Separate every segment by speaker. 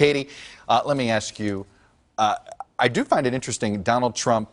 Speaker 1: Katie, let me ask you, I do find it interesting, Donald Trump,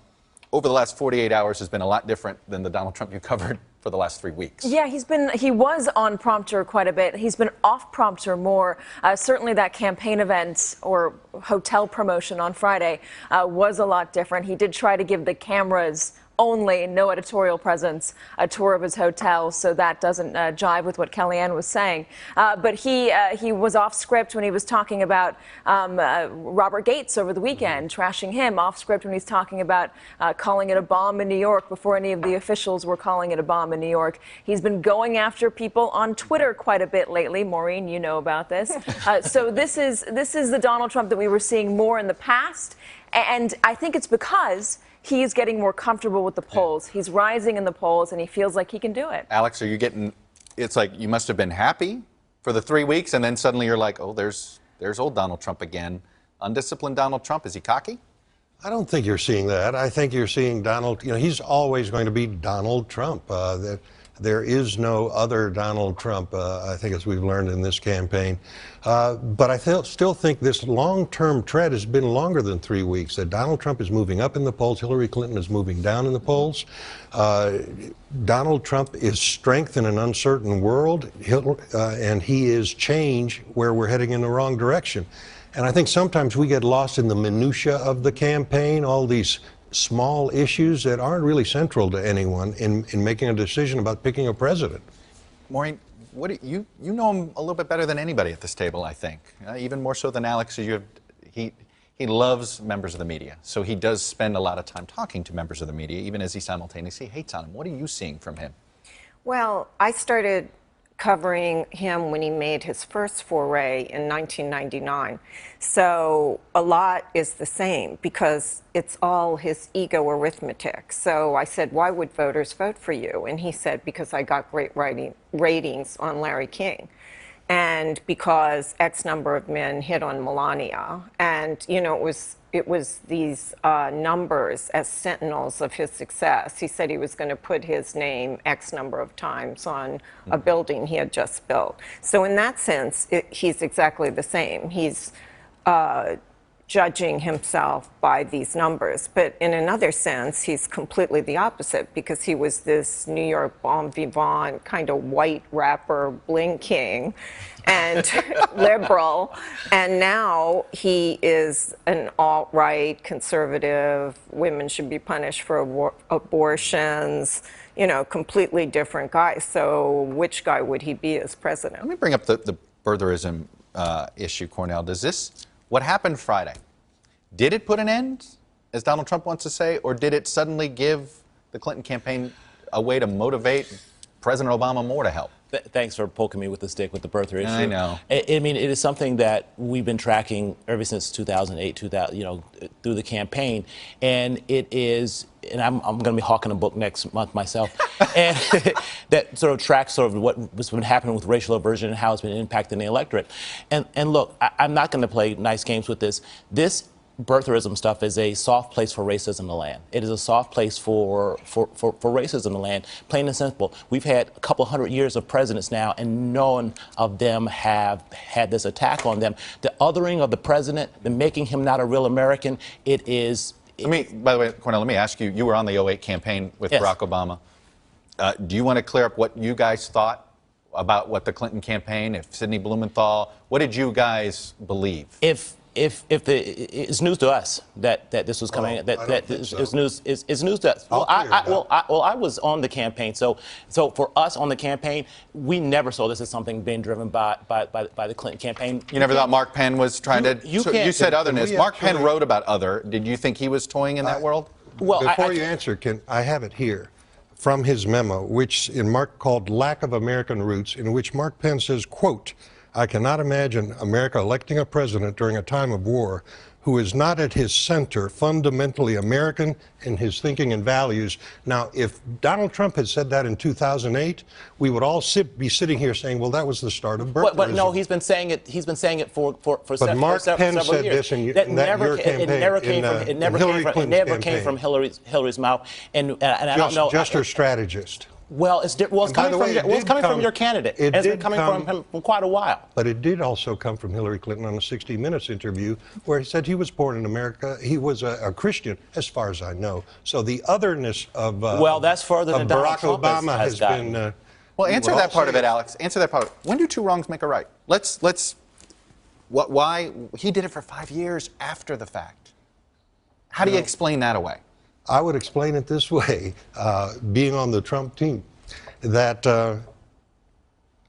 Speaker 1: over the last 48 hours, has been a lot different than the Donald Trump you covered for the last 3 weeks.
Speaker 2: Yeah, he was on prompter quite a bit. He's been off prompter more. Certainly that campaign event or hotel promotion on Friday was a lot different. He did try to give the cameras only, no editorial presence, a tour of his hotel, so that doesn't jive with what Kellyanne was saying. But he was off script when he was talking about Robert Gates over the weekend, trashing him, off script when he's talking about calling it a bomb in New York before any of the officials were calling it a bomb in New York. He's been going after people on Twitter quite a bit lately. Maureen, you know about this. So this is the Donald Trump that we were seeing more in the past, and I think it's because he is getting more comfortable with the polls. He's rising in the polls, and he feels like he can do it.
Speaker 1: Alex, are you getting, it's like you must have been happy for the 3 weeks, and then suddenly you're like, oh, there's old Donald Trump again. Undisciplined Donald Trump, is he cocky?
Speaker 3: I don't think you're seeing that. I think you're seeing Donald, he's always going to be Donald Trump. There is no other Donald Trump, I think, as we've learned in this campaign. But I still think this long-term trend has been longer than 3 weeks, that Donald Trump is moving up in the polls, Hillary Clinton is moving down in the polls. Donald Trump is strength in an uncertain world, and he is change where we're heading in the wrong direction. And I think sometimes we get lost in the minutia of the campaign, all these small issues that aren't really central to anyone in making a decision about picking a president.
Speaker 1: Maureen, you know him a little bit better than anybody at this table, I think. Even more so than Alex. He loves members of the media, so he does spend a lot of time talking to members of the media, even as he simultaneously hates on them. What are you seeing from him?
Speaker 4: Well, I started covering him when he made his first foray in 1999. So a lot is the same because it's all his ego arithmetic. So I said, why would voters vote for you? And he said, because I got great ratings on Larry King. And because X number of men hit on Melania. And, it was these numbers as sentinels of his success. He said he was going to put his name X number of times on a building he had just built. So in that sense, he's exactly the same. He's judging himself by these numbers. But in another sense, he's completely the opposite because he was this New York bon vivant, kind of white rapper, bling king, and liberal. And now he is an alt-right conservative, women should be punished for abortions, completely different guy. So which guy would he be as president?
Speaker 1: Let me bring up the birtherism issue, Cornell. What happened Friday, did it put an end, as Donald Trump wants to say, or did it suddenly give the Clinton campaign a way to motivate President Obama more to help?
Speaker 5: Thanks for poking me with the stick with the birther issue.
Speaker 1: I know.
Speaker 5: I mean, it is something that we've been tracking ever since 2008, through the campaign, and it is. And I'm going to be hawking a book next month myself, and that sort of tracks what's been happening with racial aversion and how it's been impacting the electorate. And look, I'm not going to play nice games with this. This birtherism stuff is a soft place for racism in the land. It is a soft place for racism in the land, plain and simple. We've had a couple hundred years of presidents now, and none of them have had this attack on them. The othering of the president, the making him not a real American, it is.
Speaker 1: By the way, Cornell, let me ask you, you were on the 2008 campaign with
Speaker 5: Yes.
Speaker 1: Barack Obama. Do you want to clear up what you guys thought about what the Clinton campaign, if Sidney Blumenthal, what did you guys believe?
Speaker 5: It's news to us that this was coming. It's news to us. Well, I was on the campaign, so for us on the campaign, we never saw this as something being driven by the Clinton campaign.
Speaker 1: You never thought Mark Penn was trying to? You said otherness. Mark Penn wrote about other. Did you think he was toying in that world?
Speaker 3: Well, before you answer, I have it here from his memo, which Mark called "Lack of American Roots," in which Mark Penn says, quote, "I cannot imagine America electing a president during a time of war who is not at his center fundamentally American in his thinking and values." Now, if Donald Trump had said that in 2008, we would all be sitting here saying, well, that was the start of birtherism.
Speaker 5: But no, he's been saying it for
Speaker 3: But Mark Penn said
Speaker 5: years.
Speaker 3: this in your campaign.
Speaker 5: It never came from Hillary's mouth. And I don't know.
Speaker 3: Just her strategist.
Speaker 5: Well, it's
Speaker 3: And by
Speaker 5: coming
Speaker 3: the
Speaker 5: from
Speaker 3: way,
Speaker 5: your, from your candidate.
Speaker 3: It
Speaker 5: It's been
Speaker 3: did
Speaker 5: coming
Speaker 3: come
Speaker 5: from him for quite a while.
Speaker 3: But it did also come from Hillary Clinton on a 60 Minutes interview where he said he was born in America. He was a Christian, as far as I know. So the otherness of
Speaker 5: Well, that's further than Donald
Speaker 3: Barack
Speaker 5: Trump
Speaker 3: Obama
Speaker 5: has
Speaker 3: has
Speaker 5: gotten.
Speaker 3: been.
Speaker 1: Well,
Speaker 3: we
Speaker 1: answer
Speaker 3: would
Speaker 1: that
Speaker 3: all
Speaker 1: part of
Speaker 3: say
Speaker 1: it, Alex. Answer that part. When do two wrongs make a right? Why he did it for 5 years after the fact? How do you explain that away?
Speaker 3: I would explain it this way, being on the Trump team, that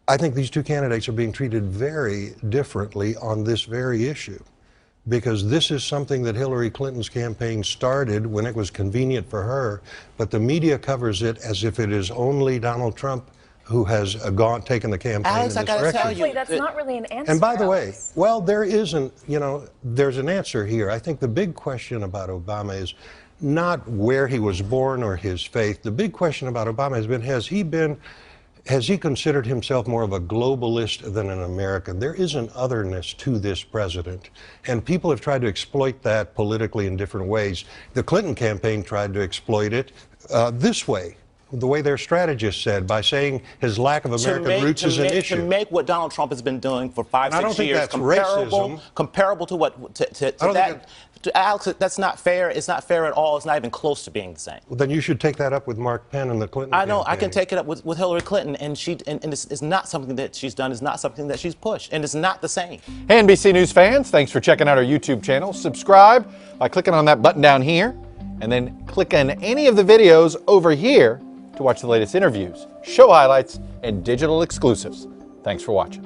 Speaker 3: I think these two candidates are being treated very differently on this very issue. Because this is something that Hillary Clinton's campaign started when it was convenient for her, but the media covers it as if it is only Donald Trump who has taken the campaign
Speaker 5: Alex,
Speaker 3: in
Speaker 5: I
Speaker 3: this
Speaker 5: gotta
Speaker 3: direction.
Speaker 5: tell you,
Speaker 2: Wait, that's not really an answer.
Speaker 3: And by the way,
Speaker 2: Alex.
Speaker 3: well, there isn't, there's an answer here. I think the big question about Obama is not where he was born or his faith. The big question about Obama has he considered himself more of a globalist than an American? There is an otherness to this president, and people have tried to exploit that politically in different ways. The Clinton campaign tried to exploit it this way, the way their strategist said, by saying his lack of American roots is an issue.
Speaker 5: To make what Donald Trump has been doing for 5, 6 years
Speaker 3: I don't think that's racism.
Speaker 5: comparable to what to that. To Alex, that's not fair. It's not fair at all. It's not even close to being the same.
Speaker 3: Well, then you should take that up with Mark Penn and the Clinton
Speaker 5: I know. I
Speaker 3: campaign.
Speaker 5: can take it up with Hillary Clinton, and it's not something that she's done. It's not something that she's pushed, and it's not the same.
Speaker 1: Hey, NBC News fans, thanks for checking out our YouTube channel. Subscribe by clicking on that button down here, and then click on any of the videos over here to watch the latest interviews, show highlights, and digital exclusives. Thanks for watching.